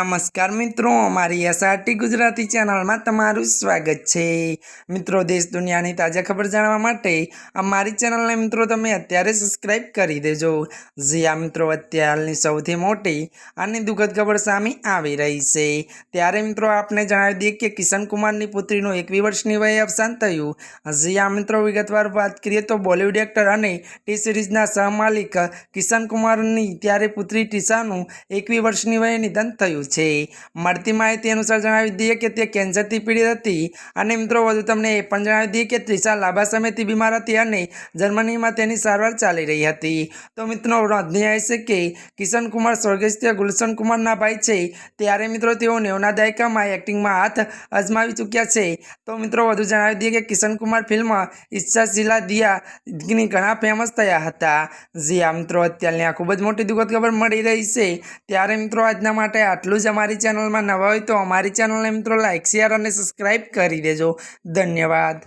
नमस्कार मित्रों, अमारी एसआरटी गुजराती चैनल में तमारुं स्वागत है। मित्रों, देश दुनिया की ताजा खबर जाणवा माटे अमारी चैनल ने मित्रों तमे अत्यारे सब्सक्राइब करी देजो। जी आ मित्रों, अत्यारनी सौथी मोटी अने दुखद खबर सामे आवी रही छे। त्यारे मित्रों आपने जणावी दीए के किशन कुमारनी पुत्रीनुं 21 वर्षनी वये अवसान थयुं। जी आ मित्रों, विगतवार बात करीए तो बॉलीवुड एक्टर अने टी सीरीजना सहमालिक किशन कुमारनी त्यारे पुत्री टीशानुं 21 वर्षनी वये निधन थयुं छे। મળતી માહિતી અનુસાર જણાવી દઈએ કે તે કેન્સરથી પીડિત હતી અને મિત્રો વધુ તમને એ પણ જણાવી દઈએ કે ત્રિષા લાંબા સમયથી બીમાર હતી અને જર્મનીમાં તેની સારવાર ચાલી રહી હતી। તો મિત્રો નોંધનીય છે કે કિશન કુમાર સ્વર્ગસ્થ ગુલશન કુમારના ભાઈ છે, ત્યારે મિત્રો તેઓ 90ના દાયકામાં એક્ટિંગમાં હાથ અજમાવી ચૂક્યા છે। તો મિત્રો વધુ જણાવી દઈએ કે કિશન કુમાર ફિલ્મ ઈચ્છા સિલા દિયાની ઘણા ફેમસ થયા હતા। જી આ મિત્રો અત્યારની આ ખૂબ જ મોટી દુઃખદ ખબર મળી રહી છે। ત્યારે મિત્રો આજના માટે આટલું જ। અમારી ચેનલમાં નવા હોય તો અમારી ચેનલને મિત્રો લાઈક, શેર અને સબસ્ક્રાઈબ કરી દેજો। ધન્યવાદ।